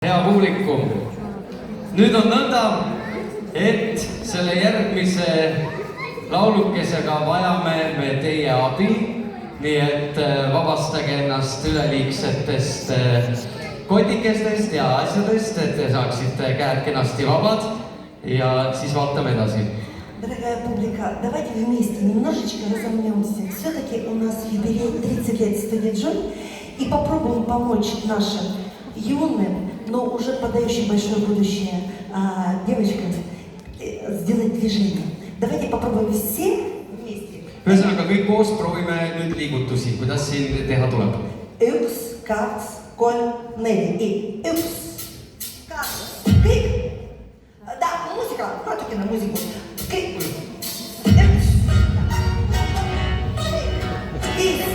Hea publikum, nüüd on nõnda, et selle järgmise laulukesega vajame me teie abi, nii et vabastage ennast üleliigsetest kotikestest ja asjadest, et te saaksite käed kenasti vabad ja siis vaatame edasi. Дорогая публика, давайте вместе немножечко разомнемся. Все-таки у нас юбилей 30 лет студии Джой, и попробуем помочь нашим юным, но уже подающим большое будущее девочкам сделать движение. Давайте попробуем все вместе. Ühesõnaga, kõik koos proovime nüüd liigutusi, kuidas siin teha tuleb. 1, 2, 3, 4 и 1, 2, kõik. Да, музыка, хотите на музыку. Kõik. 1, 2, 3,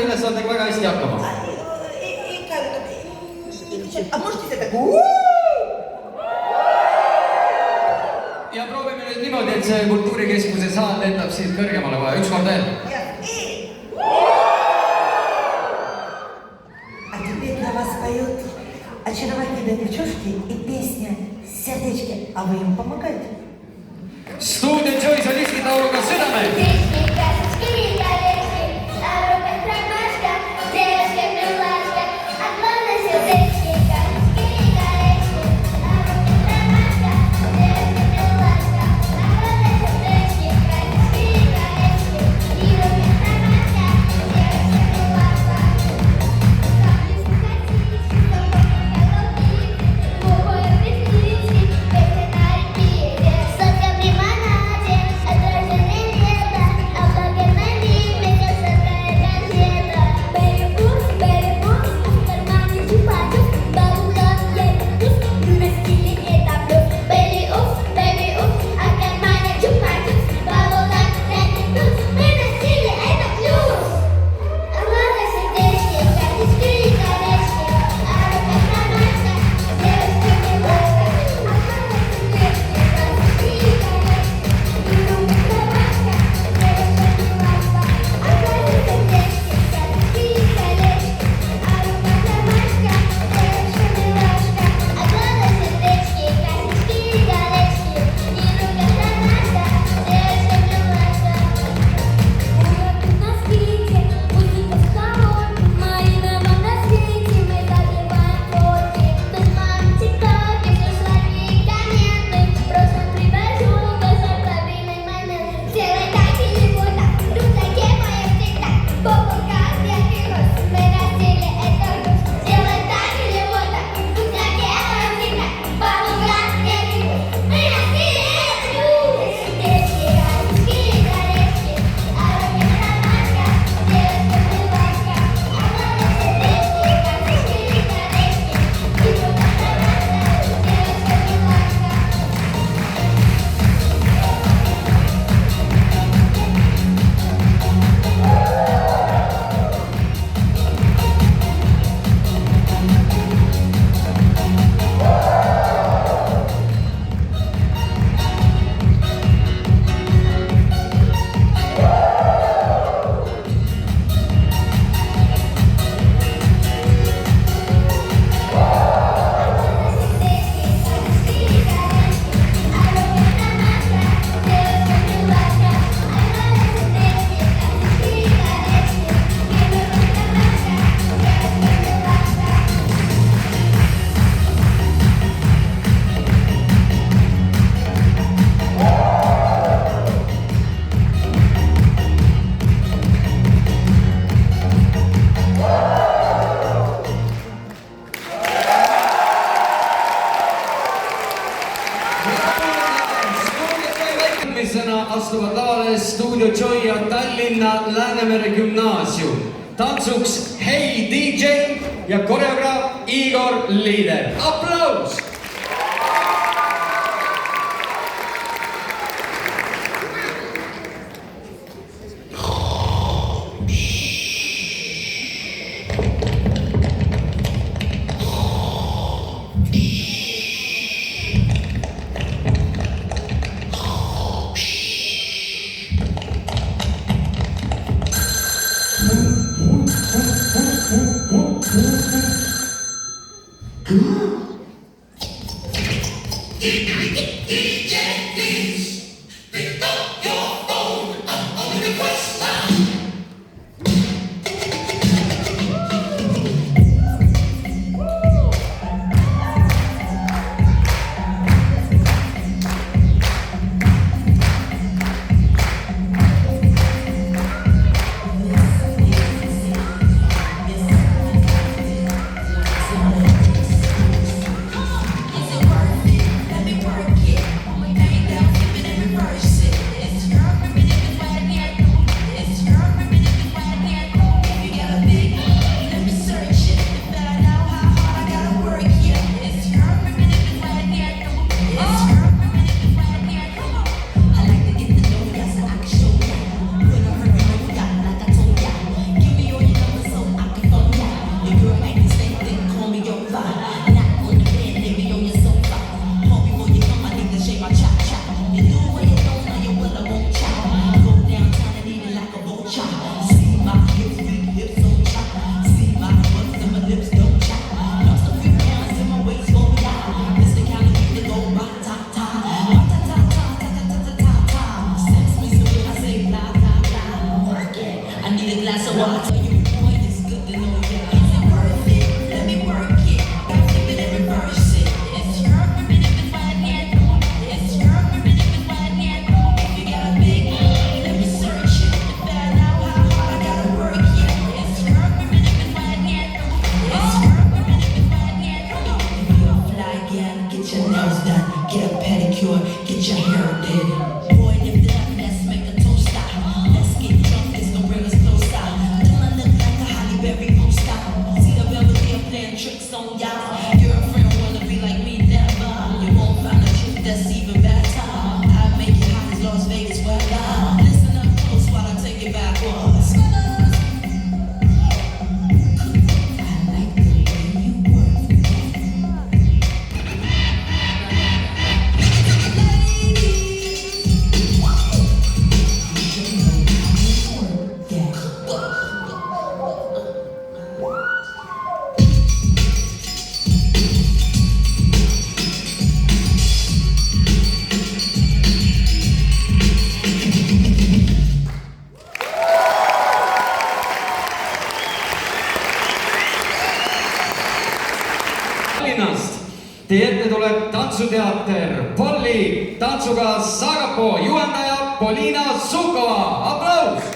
ülesandega väga hästi hakkama. А можете это так? Ja proovime nüüd niimoodi, et see kultuurikeskuse saal lendab siit kõrgemale vaja. Üks kord veel. А теперь для вас поют очаровательные девчушки и песня «Сердечки». А вы им помогаете? Stuudio Joy solistid lauluga Südame! Astuvad lavale Stuudio Joy ja Tallinna Läänemere Gümnaasium. Tantsuks Hey DJ ja koreograaf Igor Liider. Aplaus! Teie ette tuleb tantsuteater Polli tantsuga Sagapoo, juhendaja Poliina Sukova, aplaus!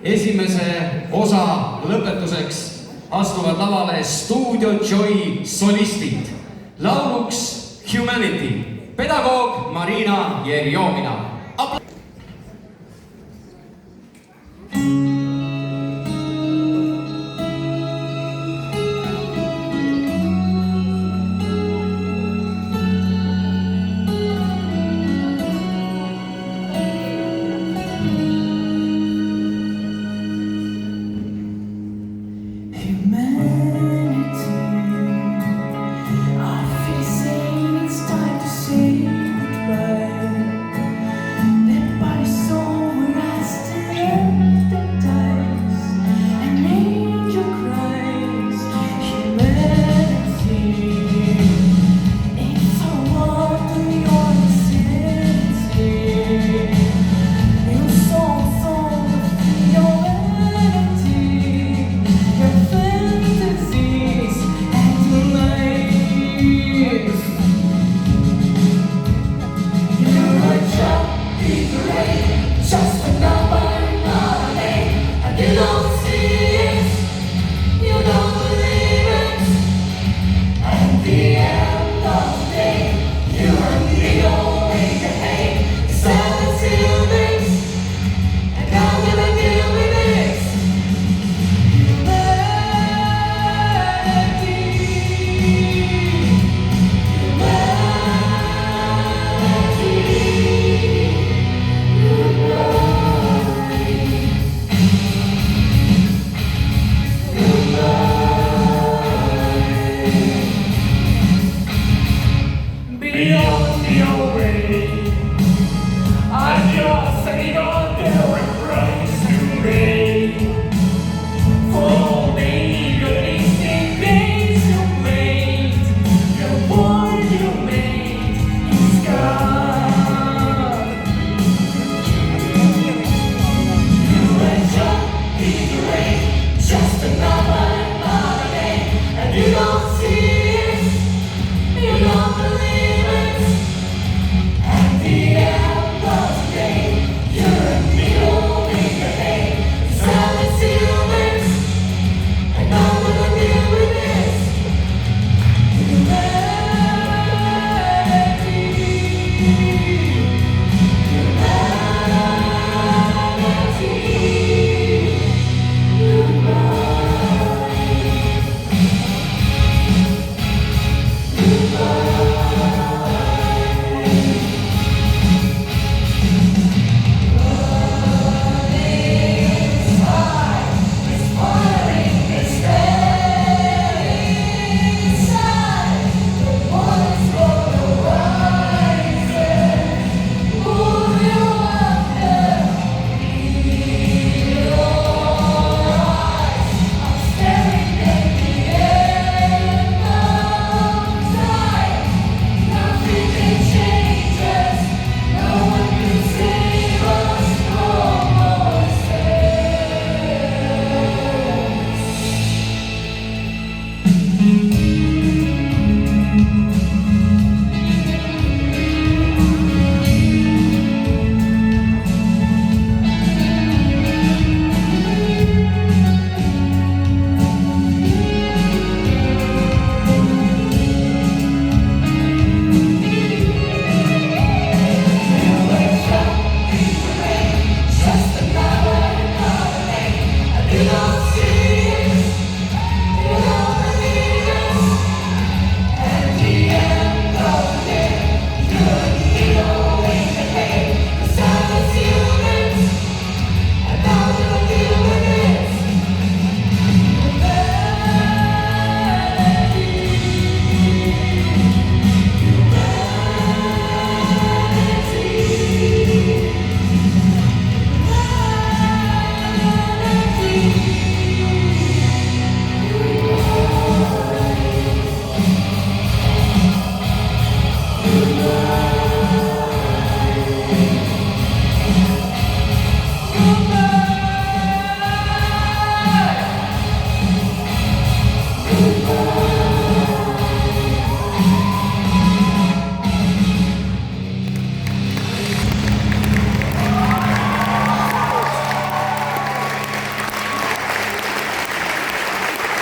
esimese osa lõpetuseks astuvad lavale Studio Joy solistid. Lauluks Humanity, pedagoog Marina Jerjomina.